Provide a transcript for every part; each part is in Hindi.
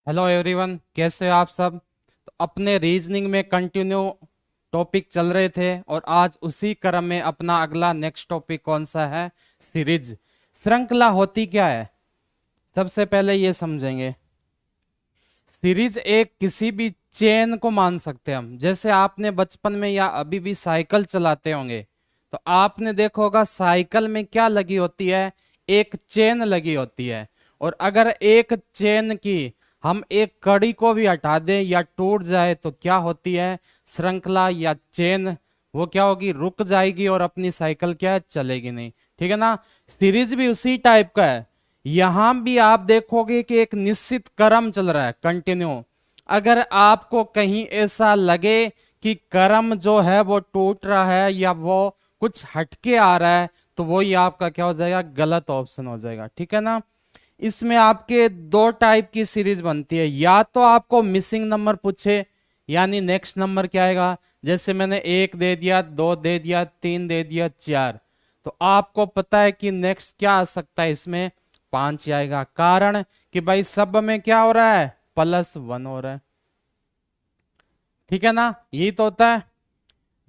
हेलो एवरीवन, कैसे हो आप सब। तो अपने रीजनिंग में कंटिन्यू टॉपिक चल रहे थे और आज उसी क्रम में अपना अगला नेक्स्ट टॉपिक कौन सा है? सीरीज। श्रृंखला होती क्या है, सबसे पहले ये समझेंगे। सीरीज एक किसी भी चेन को मान सकते हैं हम। जैसे आपने बचपन में या अभी भी साइकिल चलाते होंगे तो आपने देखा होगा साइकिल में क्या लगी होती है, एक चेन लगी होती है। और अगर एक चेन की हम एक कड़ी को भी हटा दें या टूट जाए तो क्या होती है, श्रृंखला या चेन वो क्या होगी, रुक जाएगी और अपनी साइकिल क्या है, चलेगी नहीं। ठीक है ना। सीरीज भी उसी टाइप का है। यहां भी आप देखोगे कि एक निश्चित क्रम चल रहा है कंटिन्यू। अगर आपको कहीं ऐसा लगे कि क्रम जो है वो टूट रहा है या वो कुछ हटके आ रहा है तो वो ही आपका क्या हो जाएगा, गलत ऑप्शन हो जाएगा। ठीक है ना। इसमें आपके दो टाइप की सीरीज बनती है। या तो आपको मिसिंग नंबर पूछे, यानी नेक्स्ट नंबर क्या आएगा। जैसे मैंने एक दे दिया, दो दे दिया, तीन दे दिया, चार, तो आपको पता है कि नेक्स्ट क्या आ सकता है, इसमें पांच आएगा। कारण कि भाई सब में क्या हो रहा है, +1 हो रहा है। ठीक है ना, यही तो होता है।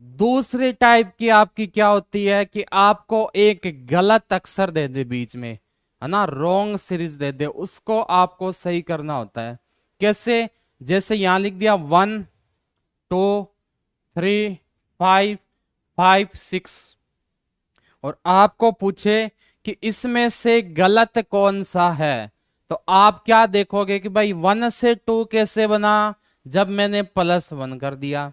दूसरी टाइप की आपकी क्या होती है कि आपको एक गलत अक्षर दे दे बीच में, है ना, रॉन्ग सीरीज दे दे, उसको आपको सही करना होता है। कैसे? जैसे यहां लिख दिया 1 2 3 5 5 6 और आपको पूछे कि इसमें से गलत कौन सा है, तो आप क्या देखोगे कि भाई 1 से 2 कैसे बना, जब मैंने +1 कर दिया।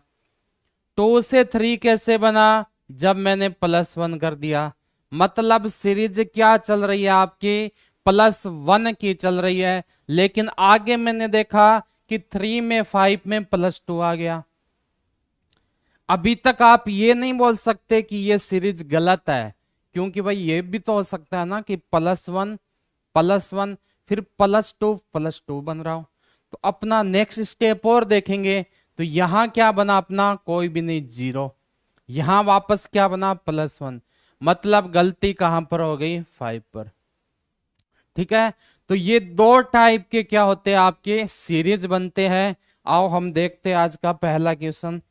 2 से 3 कैसे बना, जब मैंने +1 कर दिया। मतलब सीरीज क्या चल रही है आपकी, +1 की चल रही है। लेकिन आगे मैंने देखा कि 3 में 5 में +2 आ गया। अभी तक आप ये नहीं बोल सकते कि ये सीरीज गलत है, क्योंकि भाई ये भी तो हो सकता है ना कि +1 फिर +2 बन रहा हो। तो अपना नेक्स्ट स्टेप और देखेंगे तो यहां क्या बना अपना, कोई भी नहीं, 0। यहां वापस क्या बना, +1। मतलब गलती कहां पर हो गई, 5 पर। ठीक है। तो ये दो टाइप के क्या होते हैं, आपके सीरीज बनते हैं। आओ हम देखते हैं आज का पहला क्वेश्चन।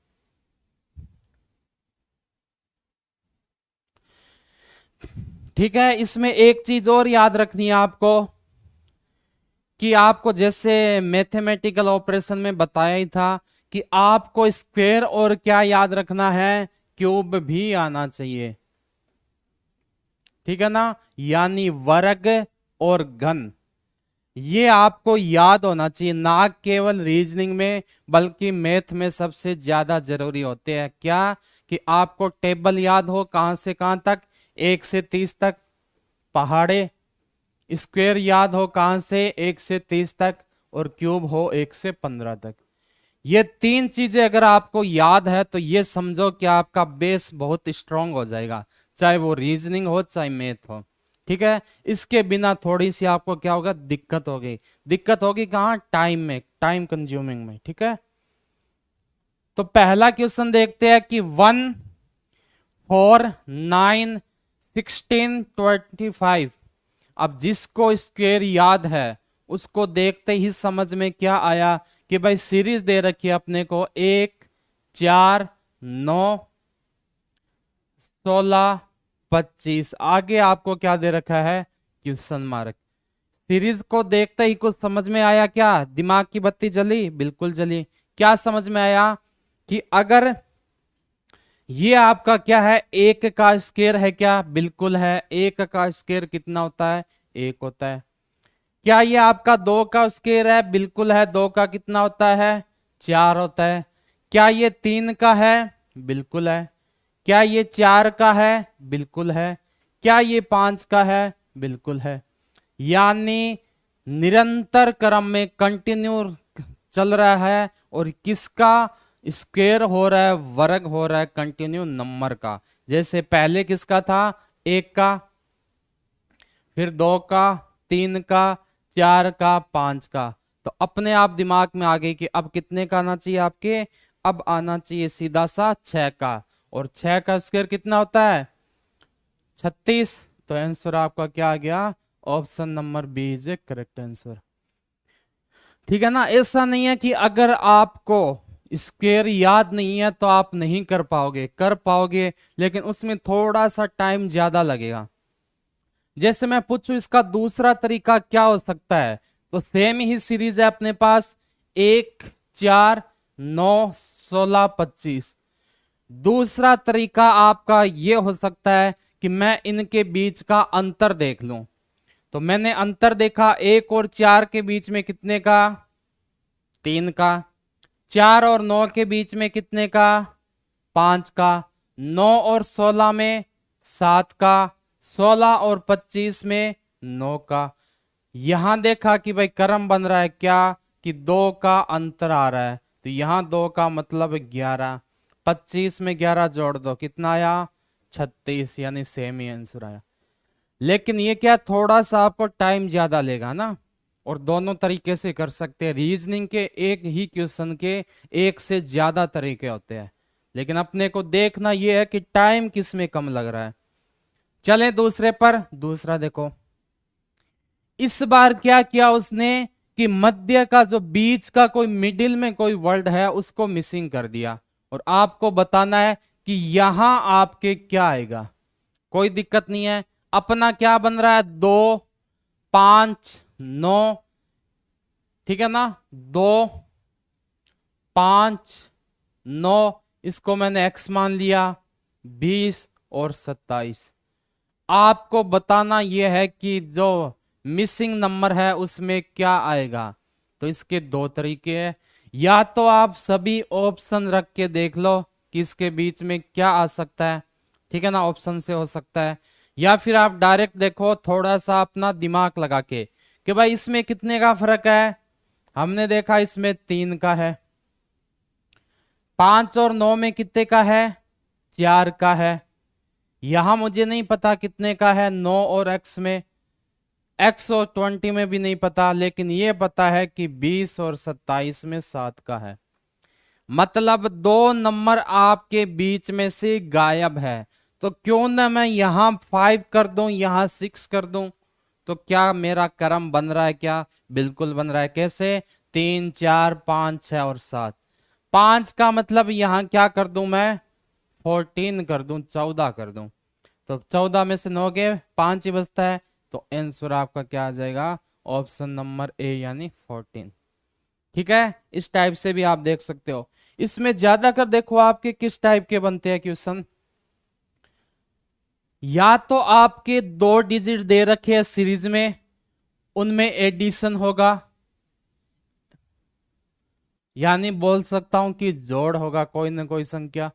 ठीक है, इसमें एक चीज और याद रखनी है आपको कि आपको जैसे मैथमेटिकल ऑपरेशन में बताया ही था कि आपको स्क्वायर और क्या याद रखना है, क्यूब भी आना चाहिए। ठीक है ना, यानी वर्ग और घन, ये आपको याद होना चाहिए। ना केवल रीजनिंग में बल्कि मैथ में सबसे ज्यादा जरूरी होते हैं क्या, कि आपको टेबल याद हो कहां से कहां तक, 1 से 30 तक पहाड़े, स्क्वायर याद हो कहां से, 1 से 30 तक, और क्यूब हो 1 से 15 तक। ये तीन चीजें अगर आपको याद है तो ये समझो कि आपका बेस बहुत स्ट्रांग हो जाएगा, चाहे वो रीजनिंग हो चाहे मैथ हो। ठीक है। इसके बिना थोड़ी सी आपको क्या होगा, दिक्कत होगी। दिक्कत होगी कहाँ, टाइम में, टाइम कंज्यूमिंग में। ठीक है। तो पहला क्वेश्चन देखते हैं कि 1 4 9 16 25। अब जिसको स्क्वायर याद है उसको देखते ही समझ में क्या आया कि भाई सीरीज दे रखी है अपने को, 1 4 9 16 25। आगे आपको क्या दे रखा है, क्वेश्चन मार्क। सीरीज को देखते ही कुछ समझ में आया क्या, दिमाग की बत्ती जली, बिल्कुल जली। क्या समझ में आया कि अगर ये आपका क्या है, एक का स्क्वायर है क्या, बिल्कुल है। एक का स्क्वायर कितना होता है, एक होता है। क्या ये आपका 2 का स्क्वायर है, बिल्कुल है। 2 का कितना होता है, 4 होता है। क्या ये 3 का है, बिल्कुल है। क्या ये 4 का है, बिल्कुल है। क्या ये 5 का है, बिल्कुल है। यानी निरंतर क्रम में कंटिन्यू चल रहा है। और किसका स्क्वायर हो रहा है, वर्ग हो रहा है कंटिन्यू नंबर का। जैसे पहले किसका था, 1 का, फिर 2 का, 3 का, 4 का, 5 का। तो अपने आप दिमाग में आ गई कि अब कितने का आना चाहिए आपके, अब आना चाहिए सीधा सा 6 का। और 6 का स्क्वायर कितना होता है, 36। तो आंसर आपका क्या आ गया, option number B is A correct answer. ठीक है ना। ऐसा नहीं है कि अगर आपको स्क्वायर याद नहीं है तो आप नहीं कर पाओगे, कर पाओगे, लेकिन उसमें थोड़ा सा टाइम ज्यादा लगेगा। जैसे मैं पूछूं इसका दूसरा तरीका क्या हो सकता है, तो सेम ही सीरीज है अपने पास, 1, 4, 9, 16, 25। दूसरा तरीका आपका ये हो सकता है कि मैं इनके बीच का अंतर देख लूं। तो मैंने अंतर देखा 1 और 4 के बीच में कितने का, 3 का। 4 और 9 के बीच में कितने का, 5 का। 9 और 16 में 7 का। 16 और 25 में 9 का। यहां देखा कि भाई क्रम बन रहा है क्या, कि 2 का अंतर आ रहा है, तो यहां 2 का मतलब 11। 25 में 11 जोड़ दो, कितना आया, 36, यानी सेम ही आंसर आया। लेकिन ये क्या, थोड़ा सा आपको टाइम ज्यादा लेगा ना। और दोनों तरीके से कर सकते हैं, रीजनिंग के एक ही क्वेश्चन के एक से ज्यादा तरीके होते हैं, लेकिन अपने को देखना यह है कि टाइम किस में कम लग रहा है। चले दूसरे पर, दूसरा देखो। इस बार क्या किया उसने कि मध्य का जो बीच का कोई मिडिल में कोई वर्ड है उसको मिसिंग कर दिया, और आपको बताना है कि यहां आपके क्या आएगा। कोई दिक्कत नहीं है, अपना क्या बन रहा है, 2, 5, 9, ठीक है ना। 2, 5, 9, इसको मैंने x मान लिया, 20 और 27। आपको बताना यह है कि जो मिसिंग नंबर है उसमें क्या आएगा। तो इसके दो तरीके हैं, या तो आप सभी ऑप्शन रख के देख लो कि इसके बीच में क्या आ सकता है, ठीक है ना, ऑप्शन से हो सकता है। या फिर आप डायरेक्ट देखो थोड़ा सा अपना दिमाग लगा के कि भाई इसमें कितने का फर्क है। हमने देखा इसमें 3 का है। 5 और 9 में कितने का है, 4 का है। यहां मुझे नहीं पता कितने का है 9 और x में, x और 20 में भी नहीं पता, लेकिन ये पता है कि 20 और 27 में 7 का है। मतलब 2 नंबर आपके बीच में से गायब है। तो क्यों ना मैं यहां 5 कर दूं, यहां 6 कर दूं, तो क्या मेरा क्रम बन रहा है, क्या बिल्कुल बन रहा है। कैसे, 3, 4, 5, 6 और 7। 5 का मतलब यहां क्या कर दूं मैं, 14 कर दूं, 14 कर दूं। तो 14 में से 9 के 5 ही बचता है, तो आंसर आपका क्या आ जाएगा, ऑप्शन नंबर ए यानी 14। ठीक है, इस टाइप से भी आप देख सकते हो। इसमें ज्यादातर देखो आपके किस टाइप के बनते हैं क्वेश्चन, या तो आपके 2 डिजिट दे रखे हैं सीरीज में, उनमें एडिशन होगा, यानी बोल सकता हूं कि जोड़ होगा कोई ना कोई संख्या,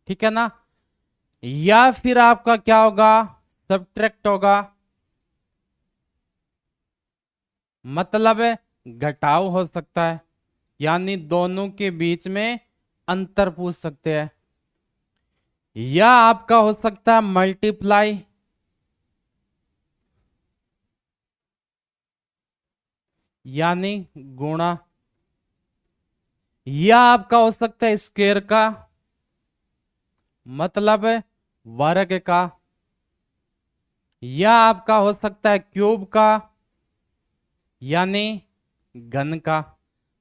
ठीक है ना। या फिर आपका क्या होगा, सब्ट्रैक्ट होगा, मतलब है घटाव हो सकता है, यानी दोनों के बीच में अंतर पूछ सकते हैं। या आपका हो सकता है मल्टीप्लाई, यानी गुणा। या आपका हो सकता है स्क्वायर का, मतलब है वर्ग का। या आपका हो सकता है क्यूब का, यानी घन का।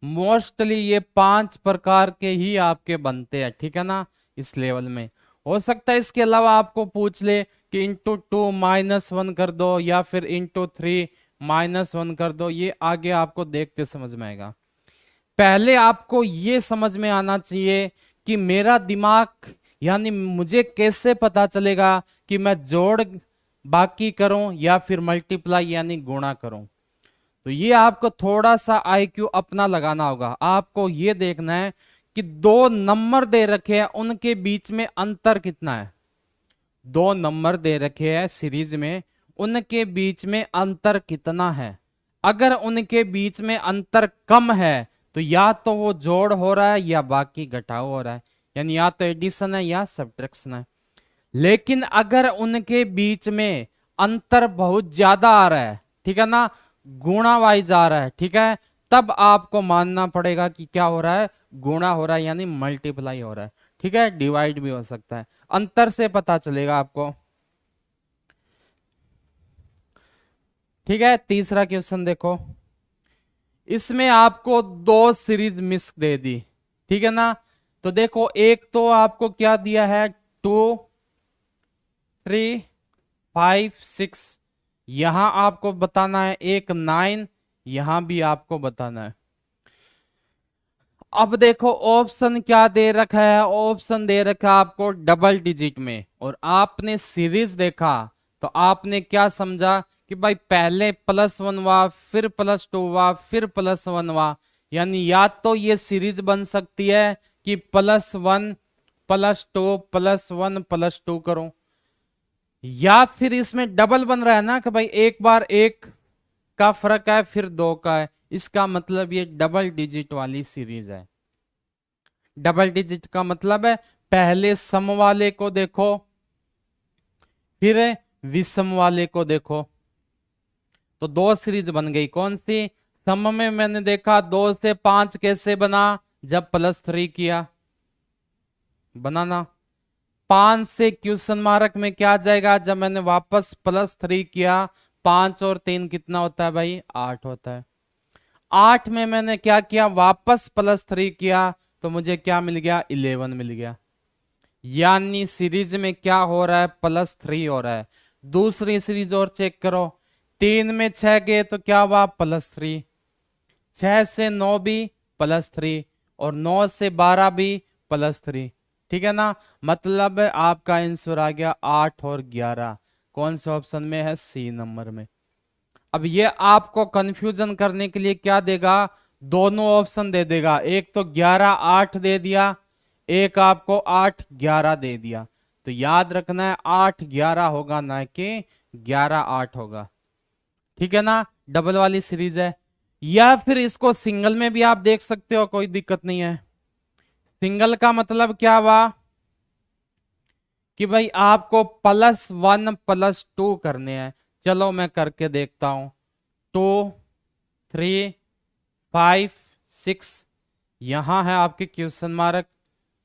मोस्टली ये 5 प्रकार के ही आपके बनते हैं, ठीक है ना, इस लेवल में। हो सकता है इसके अलावा आपको पूछ ले कि ×2 -1 कर दो, या फिर ×3 -1 कर दो, ये आगे आपको देखते समझ में आएगा। पहले आपको ये समझ में आना चाहिए कि मेरा दिमाग, यानी मुझे कैसे पता चलेगा कि मैं जोड़ बाकी करूं या फिर मल्टीप्लाई यानी गुणा करूं। तो ये आपको थोड़ा सा आईक्यू अपना लगाना होगा। आपको ये देखना है कि 2 नंबर दे रखे हैं, उनके बीच में अंतर कितना है। 2 नंबर दे रखे हैं सीरीज में, उनके बीच में अंतर कितना है। अगर उनके बीच में अंतर कम है तो या तो वो जोड़ हो रहा है या बाकी घटाव हो रहा है, यानी या तो एडिशन है या सब्ट्रैक्शन है। लेकिन अगर उनके बीच में अंतर बहुत ज्यादा आ रहा है, ठीक है ना, गुणा वाइज आ रहा है, ठीक है, तब आपको मानना पड़ेगा कि क्या हो रहा है, गुणा हो रहा है, यानी मल्टीप्लाई हो रहा है। ठीक है, डिवाइड भी हो सकता है, अंतर से पता चलेगा आपको। ठीक है, तीसरा क्वेश्चन देखो। इसमें आपको दो सीरीज मिस दे दी, ठीक है ना। तो देखो एक तो आपको क्या दिया है 2 3 5 6, यहां आपको बताना है एक 9, यहां भी आपको बताना है। अब देखो ऑप्शन क्या दे रखा है, ऑप्शन दे रखा है आपको डबल डिजिट में, और आपने सीरीज देखा तो आपने क्या समझा कि भाई पहले +1 हुआ, फिर +2 हुआ, फिर +1 हुआ, यानी या तो ये सीरीज बन सकती है कि +1 +2 +1 +2 करो, या फिर इसमें डबल बन रहा है ना कि भाई एक बार एक का फर्क है फिर दो का है, इसका मतलब ये डबल डिजिट वाली सीरीज है। डबल डिजिट का मतलब है पहले सम वाले को देखो, फिर विषम वाले को देखो, तो दो सीरीज बन गई। कौन सी? सम में मैंने देखा 2 से 5 कैसे बना, जब +3 किया, बनाना। 5 से क्वेश्चन मार्क में क्या जाएगा, जब मैंने वापस +3 किया, 5 और 3 कितना होता है भाई, 8 होता है। 8 में मैंने क्या किया, वापस +3 किया, तो मुझे क्या मिल गया, 11 मिल गया। यानी सीरीज में क्या हो रहा है, +3 हो रहा है। दूसरी सीरीज और चेक करो, 3 में 6 गए तो क्या हुआ, +3, 6 से 9 भी +3, और 9 से 12 भी +3, ठीक है ना। मतलब आपका आंसर आ गया 8 और 11, कौन से ऑप्शन में है, सी नंबर में। अब ये आपको कंफ्यूजन करने के लिए क्या देगा, दोनों ऑप्शन दे देगा, एक तो 11 8 दे दिया, एक आपको 8 11 दे दिया। तो याद रखना है 8 11 होगा, ना कि 11 8 होगा, ठीक है ना। डबल वाली सीरीज है। या फिर इसको सिंगल में भी आप देख सकते हो, कोई दिक्कत नहीं है। सिंगल का मतलब क्या हुआ कि भाई आपको +1 +2 करने हैं। चलो मैं करके देखता हूं। 2 3 5 6, यहां है आपके क्वेश्चन मार्क,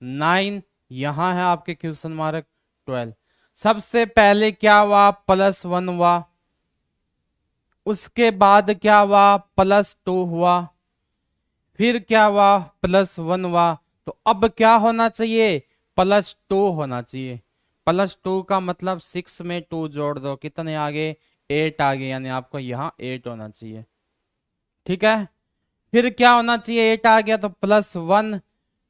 9 यहां है आपके क्वेश्चन मार्क, 12। सबसे पहले क्या हुआ, +1 हुआ, उसके बाद क्या हुआ, +2 हुआ, फिर क्या हुआ, +1 हुआ। तो अब क्या होना चाहिए, +2 होना चाहिए। +2 का मतलब 6 में 2 जोड़ दो, कितने आगे, 8 आगे, यानी आपको यहां 8 होना चाहिए, ठीक है। फिर क्या होना चाहिए, 8 आ गया तो +1,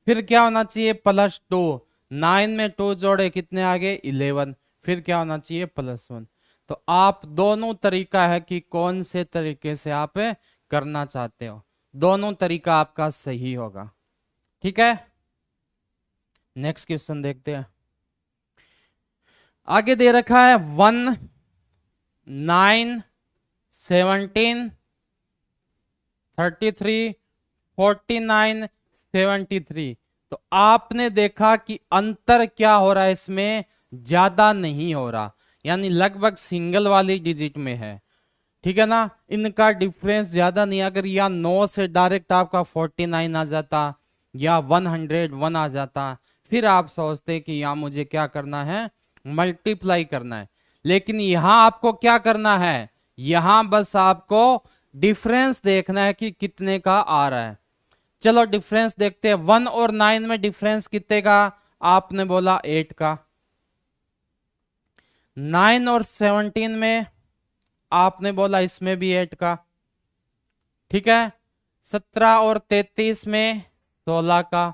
फिर क्या होना चाहिए, +2, 9 में 2 जोड़े, कितने आगे, 11, फिर क्या होना चाहिए, +1। तो आप दोनों तरीका है कि कौन से तरीके से आप करना चाहते हो, दोनों तरीका आपका सही होगा, ठीक है। नेक्स्ट क्वेश्चन देखते हैं। आगे दे रखा है 1 9 17 33 49 73। तो आपने देखा कि अंतर क्या हो रहा है, इसमें ज्यादा नहीं हो रहा, यानी लगभग सिंगल वाली डिजिट में है, ठीक है ना। इनका डिफरेंस ज्यादा नहीं। अगर या 9 से डायरेक्ट आपका 49 आ जाता, या 101 आ जाता, फिर आप सोचते कि यहां मुझे क्या करना है, मल्टीप्लाई करना है। लेकिन यहां आपको क्या करना है, यहां बस आपको डिफरेंस देखना है कि कितने का आ रहा है। चलो डिफरेंस देखते हैं। 1 और 9 में डिफरेंस कितने का, आपने बोला 8 का। 9 और 17 में आपने बोला इसमें भी 8 का, ठीक है। 17 और 33 में 16 का,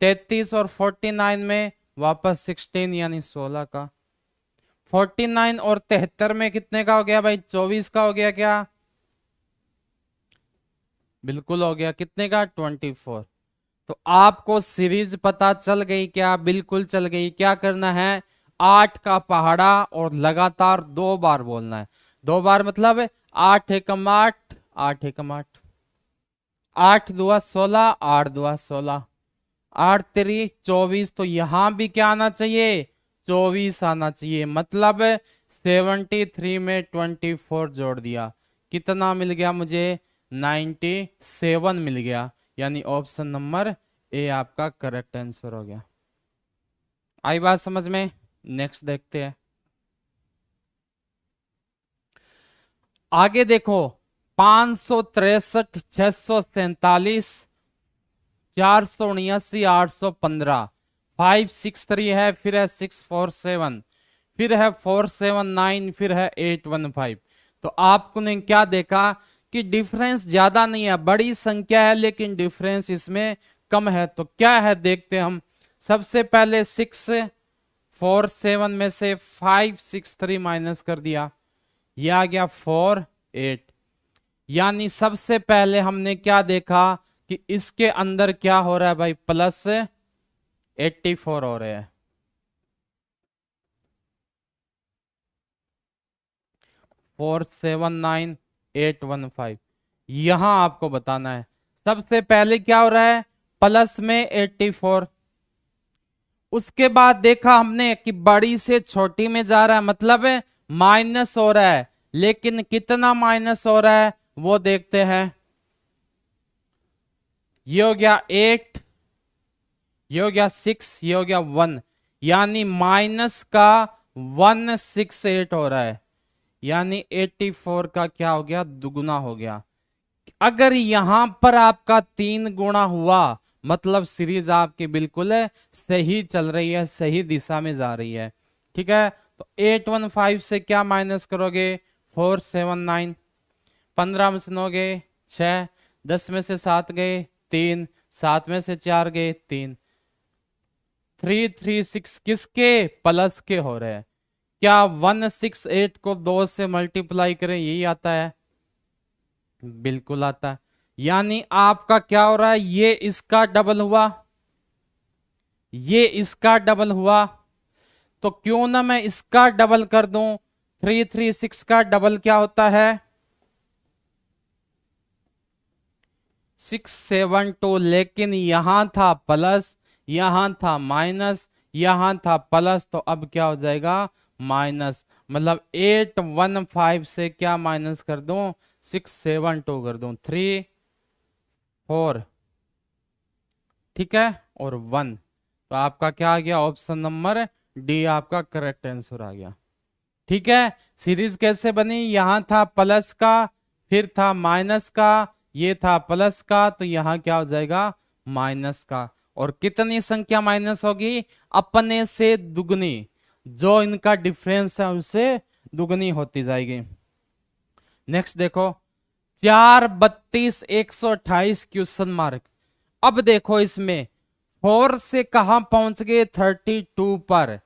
33 और 49 में वापस 16 यानी 16 का। 49 और 73 में कितने का हो गया भाई, 24 का हो गया क्या, बिल्कुल हो गया। कितने का, 24। तो आपको सीरीज पता चल गई क्या, बिल्कुल चल गई। क्या करना है, 8 का पहाड़ा और लगातार 2 बार बोलना है। 2 बार मतलब 8 एकम 8, 8 एकम 8, 8 दुआ 16, 8 दुआ 16, 8 3 24। तो यहां भी क्या आना चाहिए, 24 आना चाहिए। मतलब 73 में 24 जोड़ दिया, कितना मिल गया मुझे, 97 मिल गया। यानी ऑप्शन नंबर ए आपका करेक्ट आंसर हो गया। आई बात समझ में। नेक्स्ट देखते हैं। आगे देखो 563, 647, 479, 815, 563 है, फिर है 647, फिर है 479, फिर है 815। तो आपने क्या देखा कि डिफरेंस ज्यादा नहीं है, बड़ी संख्या है लेकिन डिफरेंस इसमें कम है। तो क्या है देखते हैं हम। सबसे पहले 647 में से 563 माइनस कर दिया, यह आ गया 48। यानी सबसे पहले हमने क्या देखा कि इसके अंदर क्या हो रहा है भाई, प्लस 84 हो रहे हैं। 479, 815 यहां आपको बताना है। सबसे पहले क्या हो रहा है, प्लस में 84। उसके बाद देखा हमने कि बड़ी से छोटी में जा रहा है, मतलब माइनस हो रहा है, लेकिन कितना माइनस हो रहा है वो देखते हैं। ये हो गया 8, ये हो गया 6, ये हो गया 1, यानी माइनस का 168 हो रहा है, यानी 84 का क्या हो गया, दुगुना हो गया। अगर यहां पर आपका 3 गुना हुआ मतलब सीरीज आपकी बिल्कुल सही चल रही है, सही दिशा में जा रही है। ठीक है, तो 815 से क्या माइनस करोगे, 479, 15 में से 9 गए 6, 10 में से 7 गए 3, 7 में से 4 गए 3, 336 किसके, प्लस के हो रहे हैं। क्या 168 को 2 से मल्टीप्लाई करें यही आता है, बिल्कुल आता है। यानी आपका क्या हो रहा है, ये इसका डबल हुआ, ये इसका डबल हुआ, तो क्यों ना मैं इसका डबल कर दूं। 336 का डबल क्या होता है, 672, लेकिन यहां था प्लस, यहां था माइनस, यहां था प्लस, तो अब क्या हो जाएगा माइनस, मतलब 815 से क्या माइनस कर दूं, 672 कर दूं, 3 4, ठीक है, और 1। तो आपका क्या आ गया, ऑप्शन नंबर डी आपका करेक्ट आंसर आ गया। ठीक है, सीरीज कैसे बनी, यहां था प्लस का, फिर था माइनस का, ये था प्लस का, तो यहां क्या हो जाएगा माइनस का। और कितनी संख्या माइनस होगी, अपने से दुगनी, जो इनका डिफरेंस है उनसे दुगनी होती जाएगी। नेक्स्ट देखो, 4, 32, 128 क्वेश्चन मार्क। अब देखो इसमें 4 से कहां पहुंच गए, 32 पर,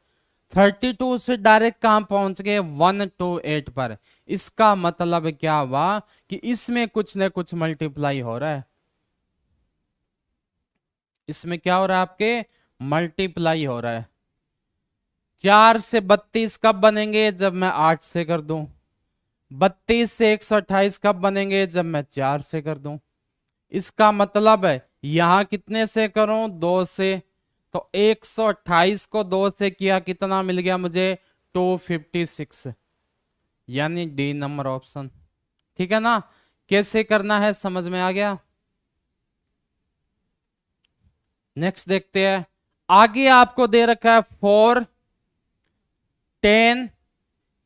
32 से डायरेक्ट कहां पहुंच गए, 128 पर। इसका मतलब क्या हुआ कि इसमें कुछ न कुछ मल्टीप्लाई हो रहा है, इसमें क्या हो रहा है आपके, मल्टीप्लाई हो रहा है। 4 से 32 कब बनेंगे, जब मैं 8 से कर दूं। 32 से 128 कब बनेंगे, जब मैं 4 से कर दूं। इसका मतलब है यहां कितने से करूं, 2 से, तो 128 को 2 से किया, कितना मिल गया मुझे, 256, यानी डी नंबर ऑप्शन। ठीक है ना, कैसे करना है समझ में आ गया। नेक्स्ट देखते हैं, आगे आपको दे रखा है 4, 10,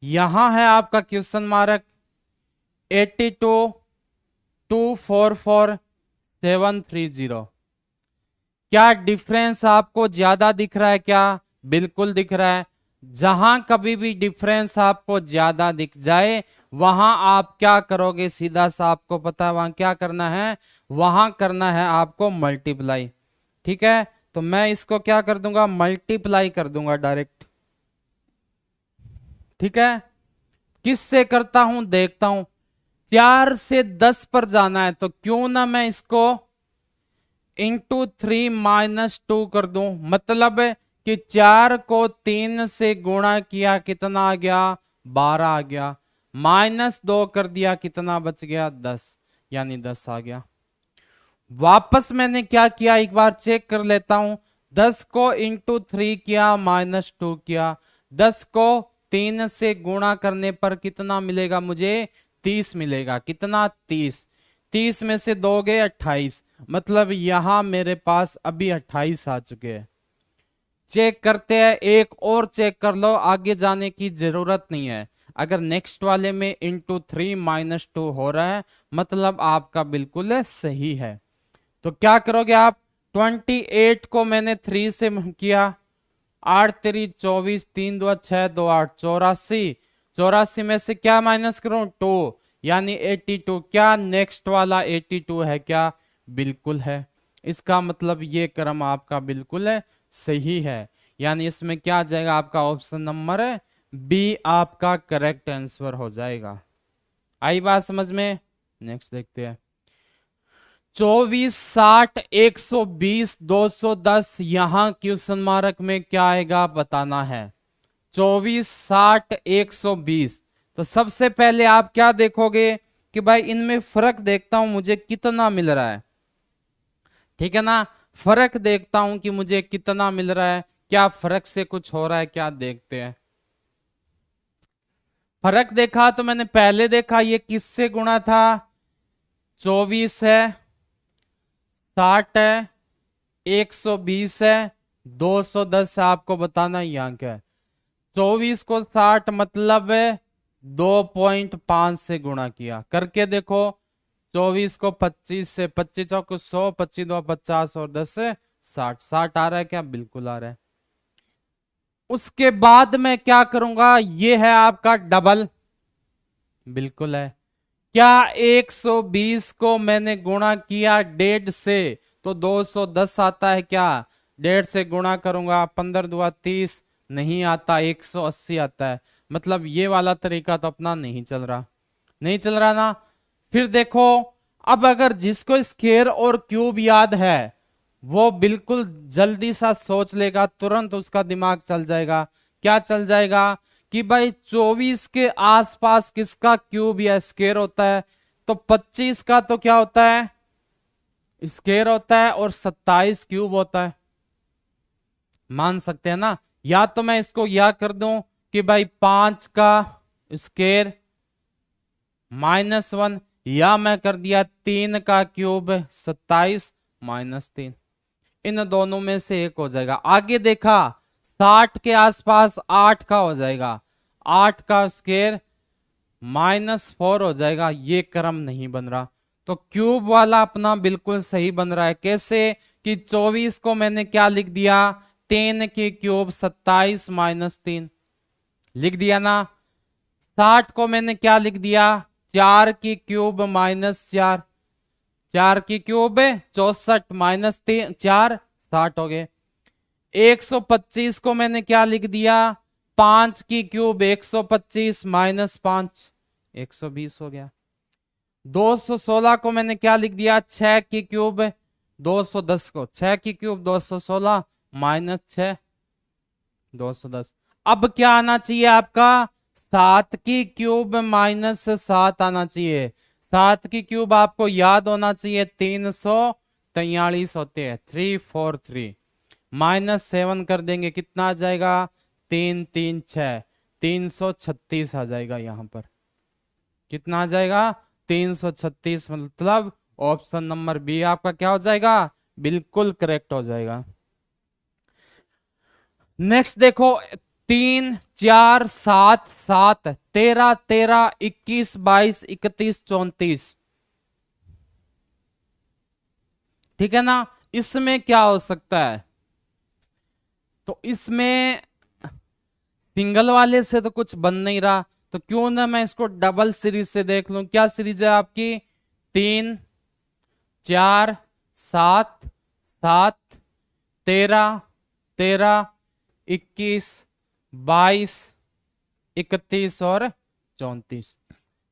यहां है आपका क्वेश्चन मार्क, 82, 244, 730। क्या डिफरेंस आपको ज्यादा दिख रहा है, क्या, बिल्कुल दिख रहा है। जहां कभी भी डिफरेंस आपको ज्यादा दिख जाए वहां आप क्या करोगे, सीधा सा आपको पता है वहां क्या करना है, वहां करना है आपको मल्टीप्लाई। ठीक है, तो मैं इसको क्या कर दूंगा, मल्टीप्लाई कर दूंगा डायरेक्ट। ठीक है, किससे करता हूं देखता हूं, 4 से 10 पर जाना है, तो क्यों ना मैं इसको इंटू 3 माइनस 2 कर दूं, मतलब कि 4 को 3 से गुणा किया, कितना आ गया, 12 आ गया, माइनस 2 कर दिया, कितना बच गया, 10, यानी 10 आ गया। वापस मैंने क्या किया, एक बार चेक कर लेता हूं, 10 को इंटू 3 किया, माइनस 2 किया, 10 को 3 से गुणा करने पर कितना मिलेगा मुझे, 30 मिलेगा, कितना, 30, 30 में से 2 गए 28, मतलब यहां मेरे पास अभी 28 आ चुके हैं। चेक करते हैं, एक और चेक कर लो, आगे जाने की जरूरत नहीं है। अगर नेक्स्ट वाले में इंटू 3 माइनस 2 हो रहा है मतलब आपका बिल्कुल सही है। तो क्या करोगे आप, 28 को मैंने 3 से किया, 8 3 24, 3 2 6 2 8 84, 84 में से क्या माइनस करूं 2 यानी 82। क्या नेक्स्ट वाला 82 है क्या, बिल्कुल है। इसका मतलब ये क्रम आपका बिल्कुल है सही है, यानी इसमें क्या आ जाएगा आपका ऑप्शन नंबर बी आपका करेक्ट आंसर हो जाएगा। आई बात समझ में। नेक्स्ट देखते हैं, 24 60 120 210, यहां क्वेश्चन मार्क में क्या आएगा बताना है। 24 60 120, तो सबसे पहले आप क्या देखोगे कि भाई इनमें फर्क देखता हूं मुझे कितना मिल रहा है, ठीक है ना। फर्क देखता हूं कि मुझे कितना मिल रहा है, क्या फर्क से कुछ हो रहा है क्या, देखते हैं। फर्क देखा तो मैंने पहले देखा ये किससे गुणा था, 24 है, 60 है, 120 है, 210 है। आपको बताना यहाँ क्या है, 24 को 60 मतलब 2.5 से गुणा किया, करके देखो। 24 को 25 से, 25 को 100, 25 2 50 और 10 से 60, 60 आ रहा है क्या, बिल्कुल आ रहा है। उसके बाद मैं क्या करूंगा, ये है आपका डबल, बिल्कुल है। क्या 120 को मैंने गुणा किया 1.5 से तो 210 आता है क्या, 1.5 से गुणा करूंगा 15 दुआ 30, नहीं आता, 180 आता है। मतलब ये वाला तरीका तो अपना नहीं चल रहा, नहीं चल रहा ना। फिर देखो, अब अगर जिसको स्क्वायर और क्यूब याद है वो बिल्कुल जल्दी सा सोच लेगा, तुरंत उसका दिमाग चल जाएगा। क्या चल जाएगा कि भाई 24 के आसपास किसका क्यूब या स्क्वायर होता है, तो 25 का तो क्या होता है, स्क्वायर होता है, और 27 क्यूब होता है। मान सकते हैं ना, या तो मैं इसको यह कर दूं कि भाई 5 का स्क्वायर -1, या मैं कर दिया 3 का क्यूब 27 -3, इन दोनों में से एक हो जाएगा। आगे देखा 60 के आसपास 8 का हो जाएगा, 8 का स्क्वायर -4 हो जाएगा, ये क्रम नहीं बन रहा। तो क्यूब वाला अपना बिल्कुल सही बन रहा है। कैसे कि 24 को मैंने क्या लिख दिया, 3 के क्यूब 27 -3 लिख दिया ना। 60 को मैंने क्या लिख दिया, 4 की क्यूब -4, 4 की क्यूब 64 -4 60 हो गए। 125 को मैंने क्या लिख दिया, 5 की क्यूब 125 -5 120 हो गया। 216 को मैंने क्या लिख दिया, 6 की क्यूब 210 को 6 की क्यूब 216 -6 210। अब क्या आना चाहिए आपका, 7 की क्यूब -7 आना चाहिए। 7 की क्यूब आपको याद होना चाहिए 343 होते हैं, 343 -7 कर देंगे कितना आ जाएगा, 3 3 6 336 आ जाएगा। यहां पर कितना आ जाएगा, 336, मतलब ऑप्शन नंबर बी आपका क्या हो जाएगा, बिल्कुल करेक्ट हो जाएगा। नेक्स्ट देखो, 3 4 7 7 13 13 21 22 31 34, ठीक है ना। इसमें क्या हो सकता है, तो इसमें सिंगल वाले से तो कुछ बन नहीं रहा, तो क्यों ना मैं इसको डबल सीरीज से देख लूं। क्या सीरीज है आपकी, 3 4 7 7 13 13 21 22 31 और 34,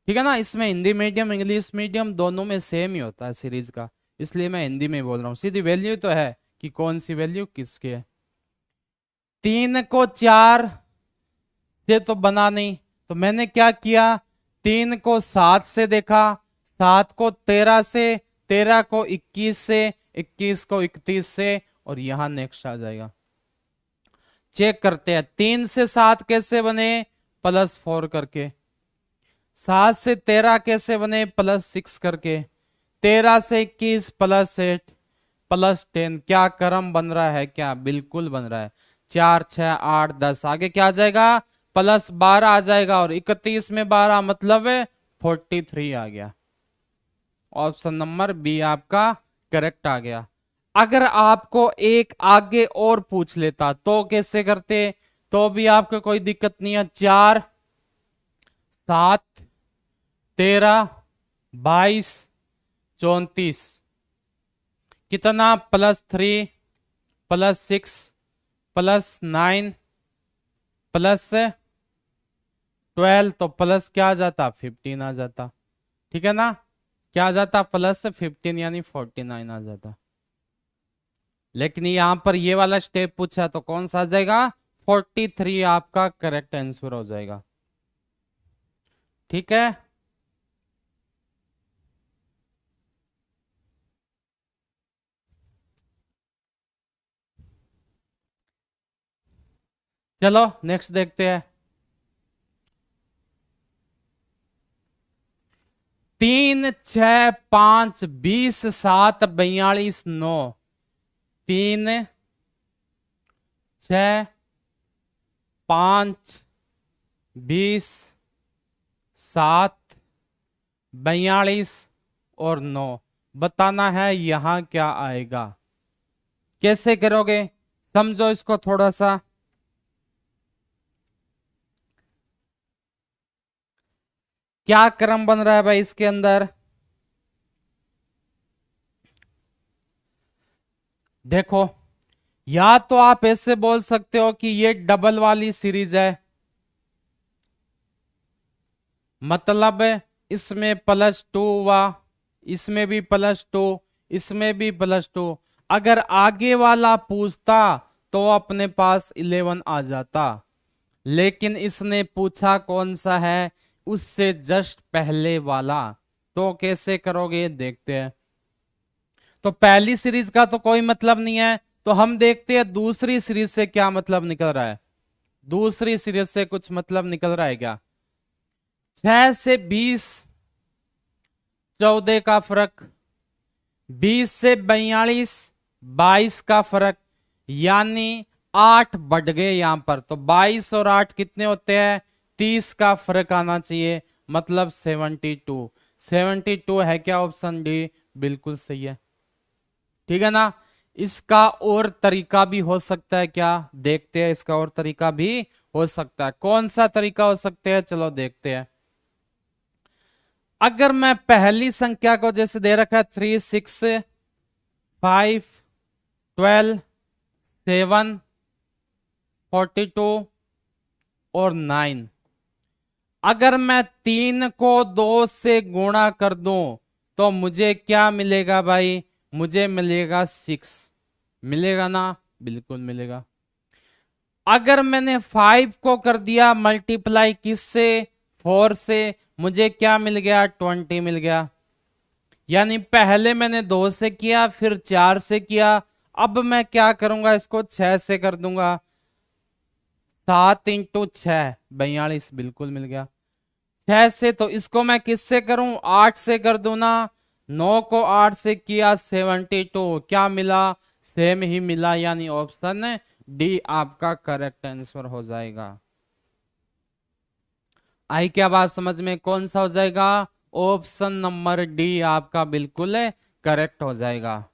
ठीक है ना। इसमें हिंदी मीडियम इंग्लिश मीडियम दोनों में सेम ही होता है सीरीज का, इसलिए मैं हिंदी में बोल रहा हूँ। सीधी वैल्यू तो है कि कौन सी वैल्यू किसकी है। 3 को 4 से तो बना नहीं, तो मैंने क्या किया, 3 को 7 से देखा, 7 को 13 से, 13 को 21 से, 21 को 31 से, और यहां नेक्स्ट आ जाएगा। चेक करते हैं 3 से 7 कैसे बने, +4 करके। 7 से 13 कैसे बने, +6 करके। 13 से 21 +8 +10। क्या क्रम बन रहा है क्या, बिल्कुल बन रहा है। 4 6 8 10, आगे क्या आ जाएगा, प्लस 12 आ जाएगा और 31 में 12 मतलब 43 आ गया। ऑप्शन नंबर बी आपका करेक्ट आ गया। अगर आपको एक आगे और पूछ लेता तो कैसे करते, तो भी आपको कोई दिक्कत नहीं है। 4 7 13 22 34 कितना, +3 +6 +9 +12 तो प्लस क्या आ जाता, 15 आ जाता। ठीक है ना, क्या आ जाता, +15 यानी 49 आ जाता। लेकिन यहां पर ये वाला स्टेप पूछा तो कौन सा आ जाएगा, 43 आपका करेक्ट आंसर हो जाएगा। ठीक है, चलो नेक्स्ट देखते हैं। 3 6 5 20 7 42 9, 3 6 5 20 7 42 और 9 बताना है यहां क्या आएगा। कैसे करोगे, समझो इसको थोड़ा सा। क्या क्रम बन रहा है भाई इसके अंदर, देखो। या तो आप ऐसे बोल सकते हो कि ये डबल वाली सीरीज है, मतलब इसमें +2 हुआ, इसमें भी +2, इसमें भी +2। अगर आगे वाला पूछता तो अपने पास 11 आ जाता, लेकिन इसने पूछा कौन सा है, उससे जस्ट पहले वाला। तो कैसे करोगे देखते हैं। तो पहली सीरीज का तो कोई मतलब नहीं है, तो हम देखते हैं दूसरी सीरीज से क्या मतलब निकल रहा है। दूसरी सीरीज से कुछ मतलब निकल रहा है क्या। 6 से 20 14 का फर्क, 20 से 42 22 का फर्क, यानी 8 बढ़ गए यहां पर। तो 22 और 8 कितने होते हैं, 30 का फर्क आना चाहिए, मतलब 72। 72 है क्या, ऑप्शन डी बिल्कुल सही है। ठीक है ना, इसका और तरीका भी हो सकता है क्या, देखते हैं। इसका और तरीका भी हो सकता है, कौन सा तरीका हो सकता है, चलो देखते हैं। अगर मैं पहली संख्या को जैसे दे रखा है 3 6 5 12 7 42 और 9, अगर मैं 3 को 2 से गुणा कर दूं तो मुझे क्या मिलेगा भाई, मुझे मिलेगा 6, मिलेगा ना, बिल्कुल मिलेगा। अगर मैंने 5 को कर दिया मल्टीप्लाई किससे, 4 से, मुझे क्या मिल गया, 20 मिल गया। यानी पहले मैंने 2 से किया, फिर 4 से किया, अब मैं क्या करूंगा, इसको 6 से कर दूंगा। 7 × 6 42 बिल्कुल मिल गया। 6 से, तो इसको मैं किससे करूं, 8 से कर दूं ना। 9 को 8 से किया 72, क्या मिला, सेम ही मिला, यानी ऑप्शन डी आपका करेक्ट आंसर हो जाएगा। आई क्या बात समझ में, कौन सा हो जाएगा, ऑप्शन नंबर डी आपका बिल्कुल करेक्ट हो जाएगा।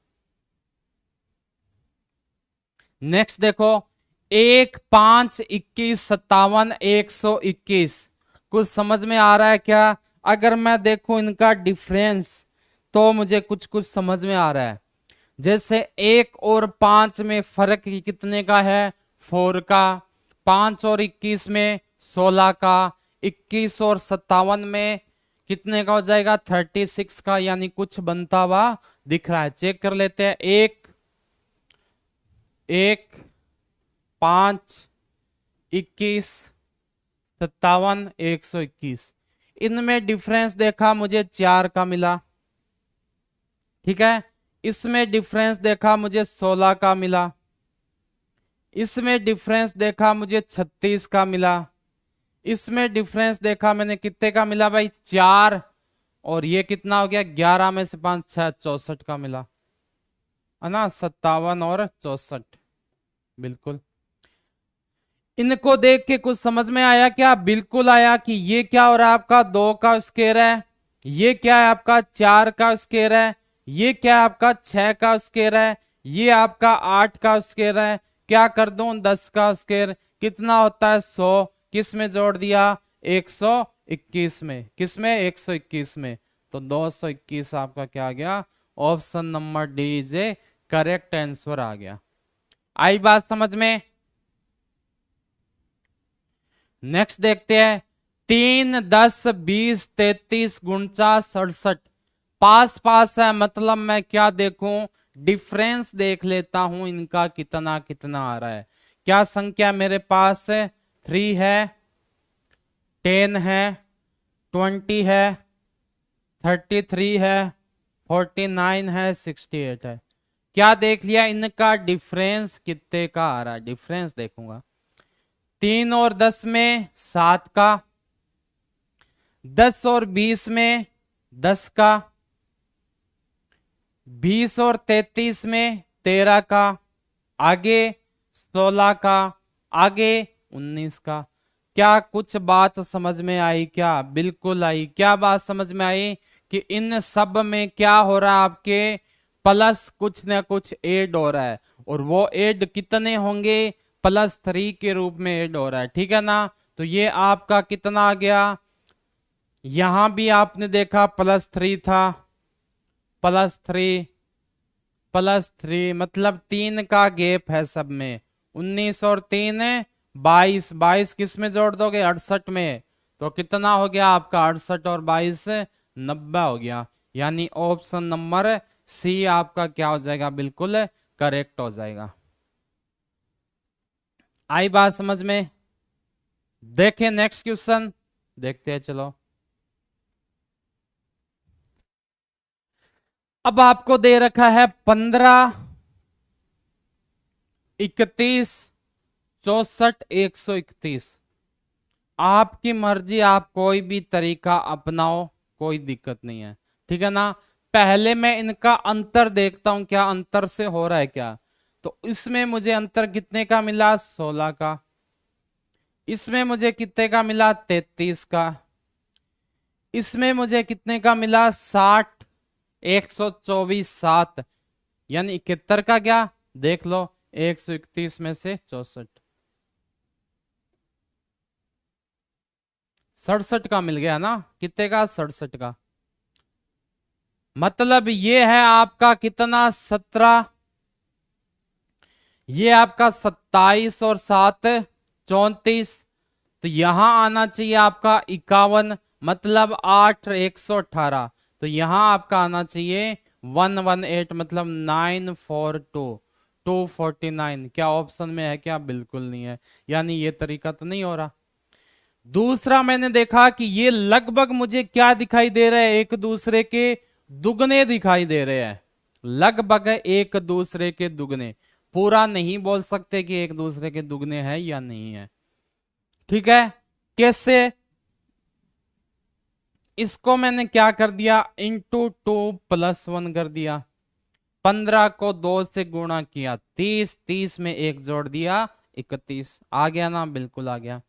नेक्स्ट देखो, 1 5 21 57 121, कुछ समझ में आ रहा है क्या। अगर मैं देखूं इनका डिफरेंस तो मुझे कुछ कुछ समझ में आ रहा है। जैसे 1 और 5 में फर्क कितने का है, 4 का। 5 और 21 में 16 का। 21 और 57 में कितने का हो जाएगा, 36 का, यानी कुछ बनता हुआ दिख रहा है। चेक कर लेते हैं। 1 5 21 57 121, इनमें डिफरेंस देखा मुझे 4 का मिला। ठीक है, इसमें डिफरेंस देखा मुझे 16 का मिला। इसमें डिफरेंस देखा मुझे 36 का मिला। इसमें डिफरेंस देखा मैंने कितने का मिला भाई, 4। और ये कितना हो गया, 11 में से 5 6 64 का मिला, है ना, 57 और 64 बिल्कुल। इनको देख के कुछ समझ में आया क्या? बिल्कुल आया कि ये क्या हो रहा है आपका 2 का स्क्वायर है, ये क्या है आपका 4 का स्क्वायर है, ये क्या है आपका 6 का स्क्वायर है, ये आपका 8 का स्क्वायर है। क्या कर दूं 10 का स्क्वायर कितना होता है 100, किस में जोड़ दिया 121 में, किस में 121 में, तो 221 आपका क्या आ गया? Option number D is A correct answer आ गया। आई बात समझ में? नेक्स्ट देखते हैं 3, 10, 20, 33, 49, 67 पास पास है, मतलब मैं क्या देखूं डिफरेंस देख लेता हूं इनका कितना कितना आ रहा है। क्या संख्या मेरे पास है? 3 है, 10 है, 20 है, 33 है, 49 है, 68 है। क्या देख लिया इनका डिफरेंस कितने का आ रहा है? डिफरेंस देखूंगा 3 और 10 में 7 का, 10 और 20 में 10 का, 20 और 33 में 13 का, आगे 16 का, आगे 19 का। क्या कुछ बात समझ में आई? क्या बिल्कुल आई। क्या बात समझ में आई कि इन सब में क्या हो रहा है आपके प्लस कुछ ना कुछ ऐड हो रहा है, और वो ऐड कितने होंगे? +3 के रूप में ऐड हो रहा है, ठीक है ना। तो ये आपका कितना आ गया? यहां भी आपने देखा +3 था, +3 +3 मतलब 3 का गैप है सब में। 19 और 3 22, 22 किस में जोड़ दोगे 68 में, तो कितना हो गया आपका 68 और 22 90 हो गया। यानी ऑप्शन नंबर सी आपका क्या हो जाएगा? बिल्कुल करेक्ट हो जाएगा। आई बात समझ में? देखें नेक्स्ट क्वेश्चन देखते हैं, चलो। अब आपको दे रखा है 15, 31, 64, 131। आपकी मर्जी, आप कोई भी तरीका अपनाओ, कोई दिक्कत नहीं है, ठीक है ना। पहले मैं इनका अंतर देखता हूं, क्या अंतर से हो रहा है क्या। तो इसमें मुझे अंतर कितने का मिला? 16 का। इसमें मुझे कितने का मिला? 33 का। इसमें मुझे कितने का मिला? 60, 124, 7 यानी 71 का। क्या देख लो 131 में से 64, 67 का मिल गया ना। कितने का? 67 का। मतलब ये है आपका कितना? 17, ये आपका 27 और 7 34। तो यहां आना चाहिए आपका 51, मतलब 8, 118। तो यहां आपका आना चाहिए 118, मतलब 942, 249। क्या ऑप्शन में है? क्या बिल्कुल नहीं है। यानी ये तरीका तो नहीं हो रहा। दूसरा मैंने देखा कि ये लगभग मुझे क्या दिखाई दे रहा है? एक दूसरे के दुगने दिखाई दे रहे हैं, लगभग एक दूसरे के दुगने। पूरा नहीं बोल सकते कि एक दूसरे के दुगने हैं या नहीं है, ठीक है। कैसे? इसको मैंने क्या कर दिया? इंटू 2 + 1 कर दिया। 15 को 2 से गुणा किया 30, 30 में 1 जोड़ दिया 31। आ गया ना? बिल्कुल आ गया।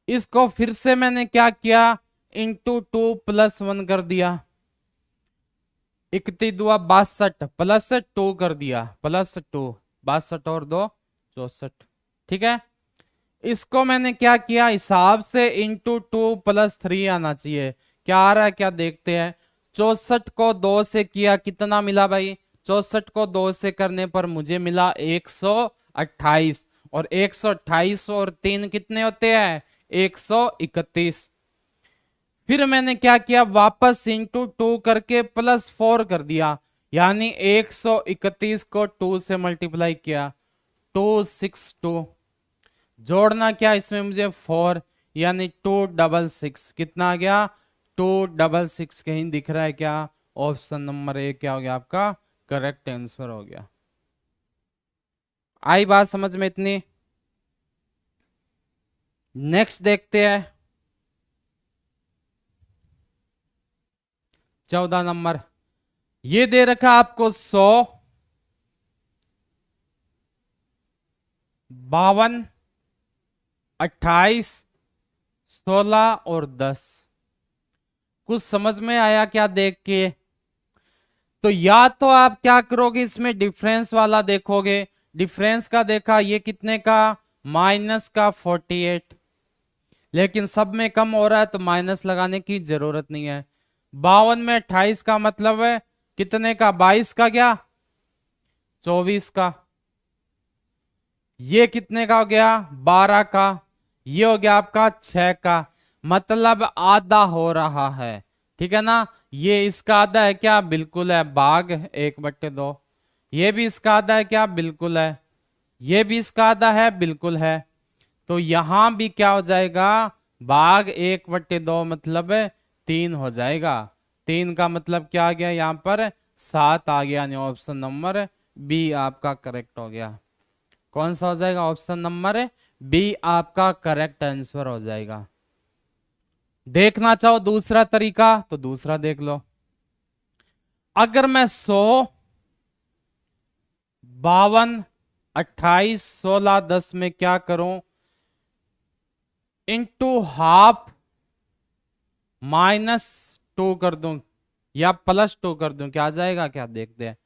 इसको फिर से मैंने क्या किया? इंटू 2 + 1 कर दिया। 31 दुआ 62 +2 कर दिया, +2 62 और 2 64, ठीक है। इसको मैंने क्या किया? हिसाब से इंटू 2 + 3 आना चाहिए। क्या आ रहा है? क्या देखते हैं। 64 को 2 से किया, कितना मिला भाई? 64 को 2 से करने पर मुझे मिला 128, और 128 और 3 कितने होते हैं? 131। फिर मैंने क्या किया? वापस इंटू 2 करके +4 कर दिया, यानी 131 को 2 से मल्टीप्लाई किया 262। जोड़ना क्या इसमें मुझे? 4, यानी 266। कितना आ गया? 266। कहीं दिख रहा है क्या? ऑप्शन नंबर ए क्या हो गया आपका? करेक्ट आंसर हो गया। आई बात समझ में इतनी? नेक्स्ट देखते हैं 14 नंबर। ये दे रखा आपको 100, 52, 28, 16 और 10। कुछ समझ में आया क्या देख के? तो या तो आप क्या करोगे, इसमें डिफरेंस वाला देखोगे। डिफरेंस का देखा, ये कितने का, माइनस का 48, लेकिन सब में कम हो रहा है तो माइनस लगाने की जरूरत नहीं है। 52 में 28 का मतलब है कितने का, 22 का, क्या 24 का। ये कितने का हो गया, 12 का। ये हो गया आपका 6 का, मतलब आधा हो रहा है। ठीक है ना, ये इसका आधा है क्या, बिल्कुल है, भाग 1/2। ये भी इसका आधा है क्या, बिल्कुल है। ये भी इसका आधा है, बिल्कुल है। तो यहां भी क्या हो जाएगा, भाग 1/2, मतलब 3 हो जाएगा। 3 का मतलब क्या आ गया, यहां पर 7 आ गया, यानी ऑप्शन नंबर बी आपका करेक्ट हो गया। कौन सा हो जाएगा, ऑप्शन नंबर बी आपका करेक्ट आंसर हो जाएगा। देखना चाहो दूसरा तरीका तो दूसरा देख लो। अगर मैं 100, 52, 28, 16, 10 में क्या करूं, इंटू हाफ -2 कर दूं या +2 कर दूं, क्या आ जाएगा, क्या देखते हैं।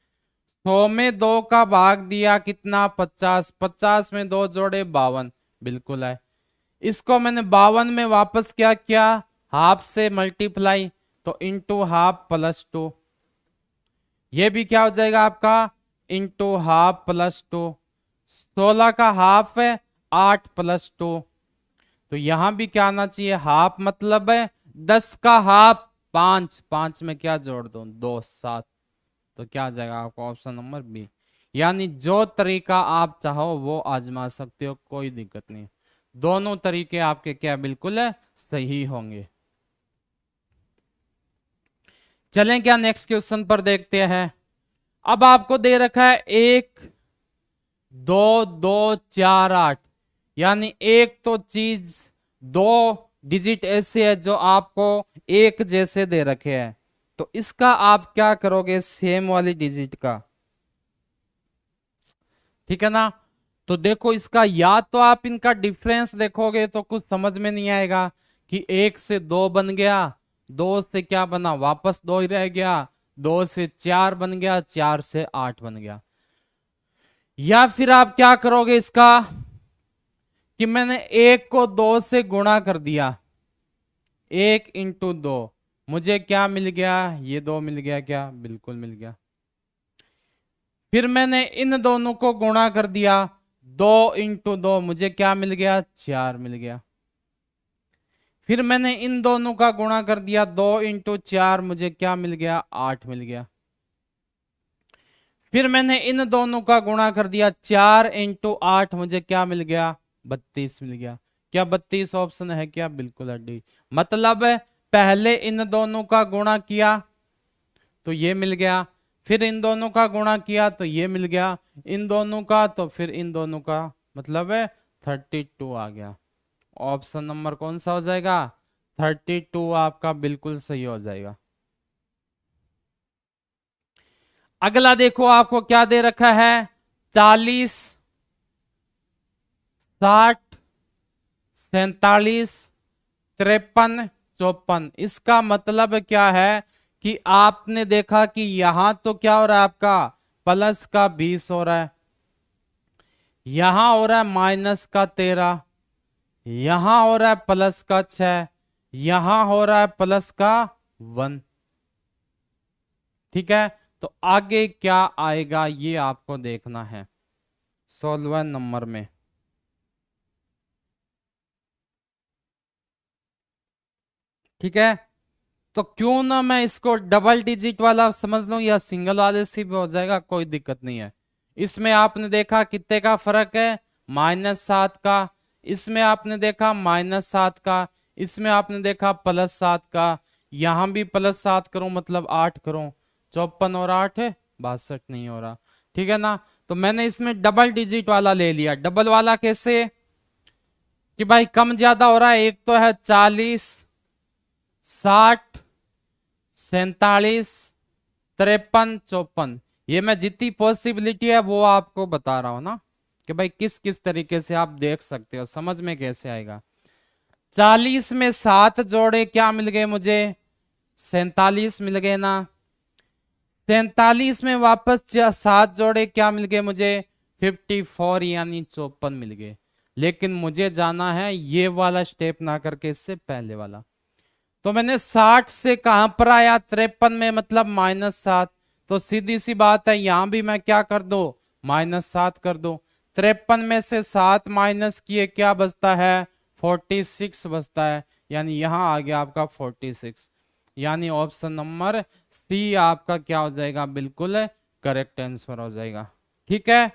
100 में 2 का भाग दिया कितना, 50, 50 में 2 जोड़े 52, बिल्कुल है। इसको मैंने 52 में वापस क्या किया, हाफ से मल्टीप्लाई, तो इंटू हाफ +2। ये भी क्या हो जाएगा आपका, इंटू हाफ +2। 16 का हाफ है 8 +2, तो यहां भी क्या आना चाहिए, हाफ, मतलब है 10 का हाफ 5, 5 में क्या जोड़ दो, 2, 7। तो क्या आ जाएगा आपका ऑप्शन नंबर बी। यानी जो तरीका आप चाहो वो आजमा सकते हो, कोई दिक्कत नहीं। दोनों तरीके आपके क्या बिल्कुल है, सही होंगे। चलें क्या नेक्स्ट क्वेश्चन पर देखते हैं। अब आपको दे रखा है 1, 2, 2, 4, 8, यानी एक तो चीज, दो डिजिट ऐसे है जो आपको एक जैसे दे रखे हैं, तो इसका आप क्या करोगे, सेम वाली डिजिट का। ठीक है ना, तो देखो इसका, या तो आप इनका डिफरेंस देखोगे तो कुछ समझ में नहीं आएगा कि 1 से 2 बन गया, 2 से क्या बना, वापस 2 ही रह गया, 2 से 4 बन गया, 4 से 8 बन गया। या फिर आप क्या करोगे इसका, कि मैंने 1 को 2 से गुणा कर दिया, 1 × 2, मुझे क्या मिल गया, ये 2 मिल गया, क्या बिल्कुल मिल गया। फिर मैंने इन दोनों को गुणा कर दिया, 2 × 2, मुझे क्या मिल गया, 4 मिल गया। फिर मैंने इन दोनों का गुणा कर दिया, 2 × 4, मुझे क्या मिल गया, 8 मिल गया। फिर मैंने इन दोनों का गुणा कर दिया, 4 × 8, मुझे क्या मिल गया, 32 मिल गया। क्या 32 ऑप्शन है क्या, बिल्कुल है डी। मतलब पहले इन दोनों का गुणा किया तो ये मिल गया, फिर इन दोनों का गुणा किया तो ये मिल गया, इन दोनों का तो फिर इन दोनों का, मतलब 32 आ गया। ऑप्शन नंबर कौन सा हो जाएगा, 32 आपका बिल्कुल सही हो जाएगा। अगला देखो आपको क्या दे रखा है, 40, 60, 47, 53, 54। इसका मतलब क्या है कि आपने देखा कि यहां तो क्या हो रहा है आपका, प्लस का 20 हो रहा है, यहां हो रहा है माइनस का 13, यहां हो रहा है प्लस का 6, यहां हो रहा है प्लस का 1। ठीक है, तो आगे क्या आएगा ये आपको देखना है 16वें नंबर में। ठीक है, तो क्यों ना मैं इसको डबल डिजिट वाला समझ लूं या सिंगल वाले से भी हो जाएगा, कोई दिक्कत नहीं है। इसमें आपने देखा कितने का फर्क है, -7 का। इसमें आपने देखा -7 का, इसमें आपने देखा +7 का। यहां भी +7 करूं मतलब 8 करूं, 54 और 8 है 62, नहीं हो रहा। ठीक है ना, तो मैंने इसमें डबल डिजिट वाला ले लिया। डबल वाला कैसे, कि भाई कम ज्यादा हो रहा है, एक तो है 40, 60, 47, 53, 54। ये मैं जितनी पॉसिबिलिटी है वो आपको बता रहा हूं ना, कि भाई किस किस तरीके से आप देख सकते हो, समझ में कैसे आएगा। 40 में 7 जोड़े क्या मिल गए मुझे, 47 मिल गए ना। 47 में वापस 7 जोड़े क्या मिल गए मुझे, 54 यानी 54 मिल गए। लेकिन मुझे जाना है ये वाला स्टेप ना करके इससे पहले वाला। तो मैंने 60 से कहां पर आया, 53 में, मतलब -7। तो सीधी सी बात है यहां भी मैं क्या कर दो, -7 कर दो। 53 में से 7 माइनस किए क्या बचता है, 46 बचता है। यानी यहां आ गया आपका 46। यानी ऑप्शन नंबर सी आपका क्या हो जाएगा, बिल्कुल करेक्ट आंसर हो जाएगा। ठीक है,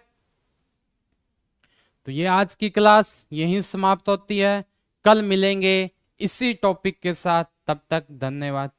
तो ये आज की क्लास यहीं समाप्त होती है। कल मिलेंगे इसी टॉपिक के साथ, तब तक धन्यवाद।